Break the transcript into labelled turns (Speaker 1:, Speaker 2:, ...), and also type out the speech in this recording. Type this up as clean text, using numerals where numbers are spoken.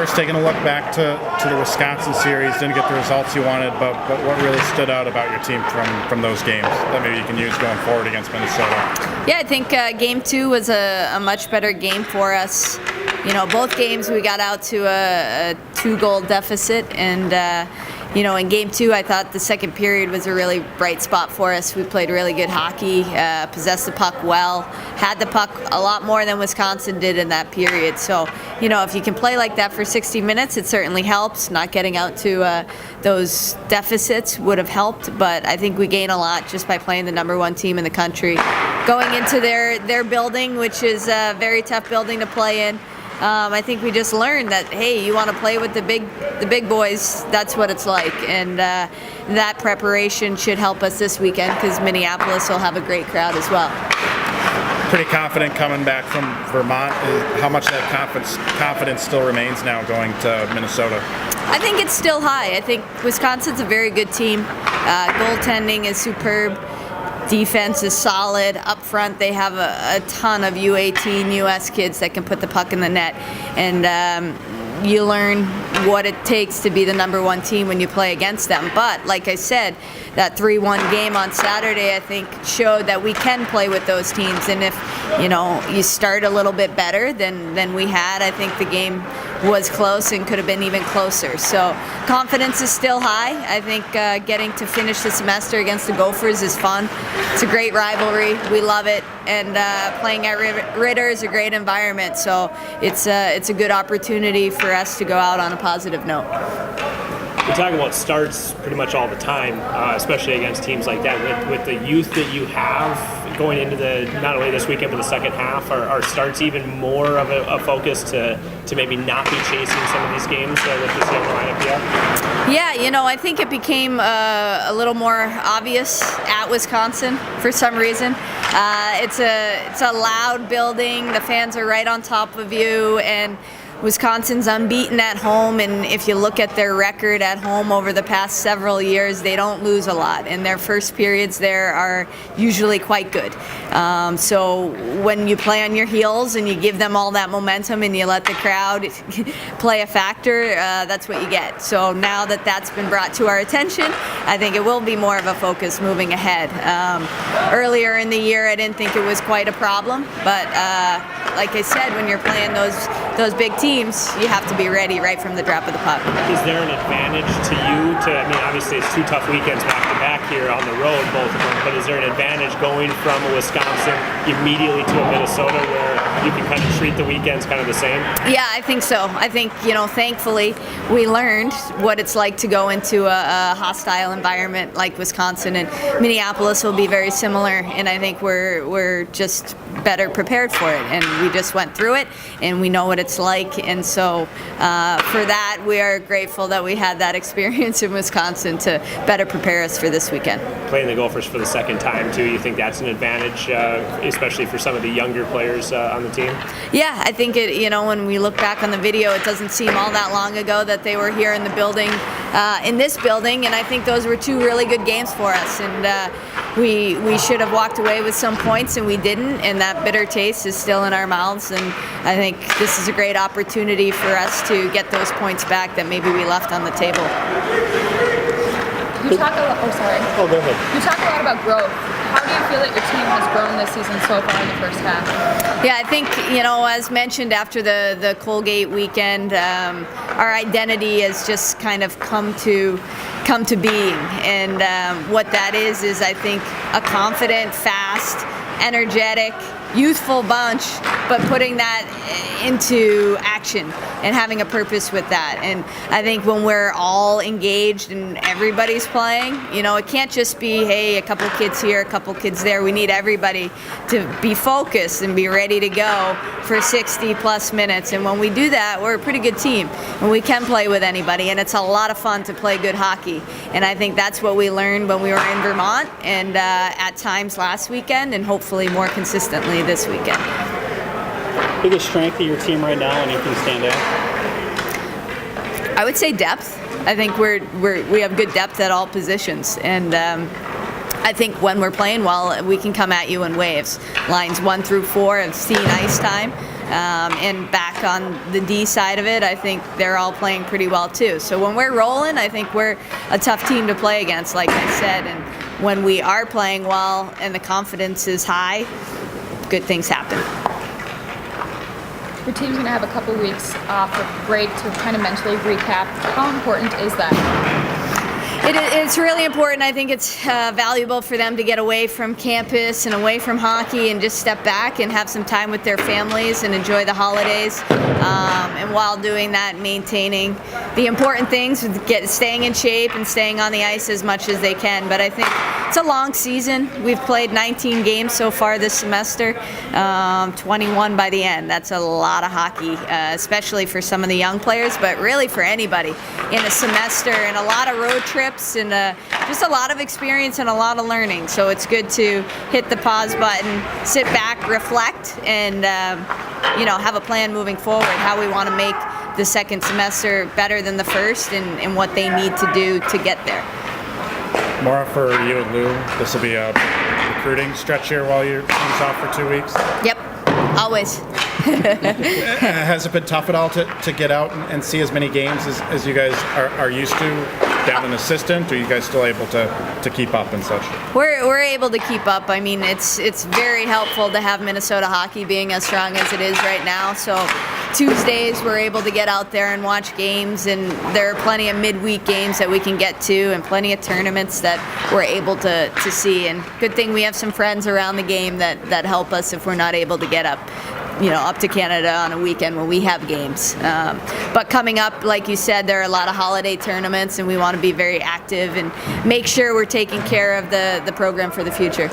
Speaker 1: first taking a look back to the Wisconsin series, didn't get the results you wanted, but what really stood out about your team from those games that maybe you can use going forward against Minnesota?
Speaker 2: Yeah, I think Game 2 was a much better game for us. You know, both games we got out to a 2-goal deficit, and you know, in Game 2, I thought the second period was a really bright spot for us. We played really good hockey, possessed the puck well, had the puck a lot more than Wisconsin did in that period. So, you know, if you can play like that for 60 minutes, it certainly helps. Not getting out to those deficits would have helped, but I think we gain a lot just by playing the #1 team in the country. Going into their building, which is a very tough building to play in, I think we just learned that, hey, you want to play with the big boys, that's what it's like. And that preparation should help us this weekend because Minneapolis will have a great crowd as well.
Speaker 1: Pretty confident coming back from Vermont. How much of that confidence still remains now going to Minnesota?
Speaker 2: I think it's still high. I think Wisconsin's a very good team. Goaltending is superb. Defense is solid. Up front, they have a ton of U18 U.S. kids that can put the puck in the net. And you learn what it takes to be the #1 team when you play against them. But like I said, that 3-1 game on Saturday, I think, showed that we can play with those teams. And if, you know, you start a little bit better than we had, I think the game was close and could have been even closer. So confidence is still high. I think getting to finish the semester against the Gophers is fun. It's a great rivalry. We love it. And playing at Ritter is a great environment. So it's a good opportunity for us to go out on a positive note.
Speaker 3: We talk about starts pretty much all the time, especially against teams like that. With the youth that you have going into not only this weekend but the second half, are starts even more of a focus to maybe not be chasing some of these games with this younger lineup yet?
Speaker 2: Yeah, you know, I think it became a little more obvious at Wisconsin for some reason. It's a loud building. The fans are right on top of you, and Wisconsin's unbeaten at home, and if you look at their record at home over the past several years, they don't lose a lot, and their first periods there are usually quite good. So when you play on your heels and you give them all that momentum and you let the crowd play a factor, that's what you get. So now that that's been brought to our attention, I think it will be more of a focus moving ahead. Earlier in the year, I didn't think it was quite a problem, but like I said, when you're playing those big teams, you have to be ready right from the drop of the puck.
Speaker 3: Is there an advantage to you I mean, obviously it's 2 tough weekends back to back here on the road, both of them, but is there an advantage going from a Wisconsin immediately to a Minnesota where you can kind of treat the weekends kind of the same?
Speaker 2: Yeah, I think so. I think, you know, thankfully we learned what it's like to go into a hostile environment like Wisconsin, and Minneapolis will be very similar, and I think we're just better prepared for it, and we just went through it and we know what it's like, and so for that we are grateful that we had that experience in Wisconsin to better prepare us for this weekend.
Speaker 3: Playing the Gophers for the second time too, you think that's an advantage, especially for some of the younger players on the team?
Speaker 2: Yeah, I think it, you know, when we look back on the video, it doesn't seem all that long ago that they were here in the building, in this building, and I think those were 2 really good games for us, and we should have walked away with some points and we didn't, and that bitter taste is still in our mouths, and I think this is a great opportunity for us to get those points back that maybe we left on the table.
Speaker 4: You talk a lot. Oh, sorry.
Speaker 1: Oh, go ahead.
Speaker 4: You talk a lot about growth. How do you feel that your team has grown this season so far in the first half?
Speaker 2: Yeah, I think, you know, as mentioned after the Colgate weekend, our identity has just kind of come to being, and what that is I think a confident, fast, energetic, youthful bunch, but putting that into action and having a purpose with that. And I think when we're all engaged and everybody's playing, you know, it can't just be, hey, a couple kids here, a couple kids there. We need everybody to be focused and be ready to go for 60 plus minutes. And when we do that, we're a pretty good team and we can play with anybody, and it's a lot of fun to play good hockey. And I think that's what we learned when we were in Vermont, and at times last weekend, and hopefully more consistently this weekend.
Speaker 5: Biggest strength of your team right now, anything stand out?
Speaker 2: I would say depth. I think we have good depth at all positions, and I think when we're playing well, we can come at you in waves. Lines 1 through 4 have seen ice time, and back back on the D side of it, I think they're all playing pretty well too. So when we're rolling, I think we're a tough team to play against, like I said. And when we are playing well and the confidence is high, good things happen.
Speaker 4: Your team's going to have a couple weeks off of break to kind of mentally recap. How important is that?
Speaker 2: It's really important. I think it's valuable for them to get away from campus and away from hockey and just step back and have some time with their families and enjoy the holidays. And while doing that, maintaining the important things, staying in shape and staying on the ice as much as they can. But I think it's a long season. We've played 19 games so far this semester, 21 by the end. That's a lot of hockey, especially for some of the young players, but really for anybody in a semester, and a lot of road trips and just a lot of experience and a lot of learning. So it's good to hit the pause button, sit back, reflect, and have a plan moving forward, how we want to make the second semester better than the first, and what they need to do to get there.
Speaker 1: Maura, for you and Lou, this will be a recruiting stretch here while your team's off for 2 weeks.
Speaker 2: Yep, always.
Speaker 1: Has it been tough at all to get out and see as many games as you guys are used to down an assistant, or are you guys still able to keep up and such?
Speaker 2: We're able to keep up. I mean, it's very helpful to have Minnesota hockey being as strong as it is right now. So Tuesdays we're able to get out there and watch games, and there are plenty of midweek games that we can get to, and plenty of tournaments that we're able to see. And good thing we have some friends around the game that help us if we're not able to get up to Canada on a weekend when we have games. But coming up, like you said, there are a lot of holiday tournaments, and we want to be very active and make sure we're taking care of the program for the future.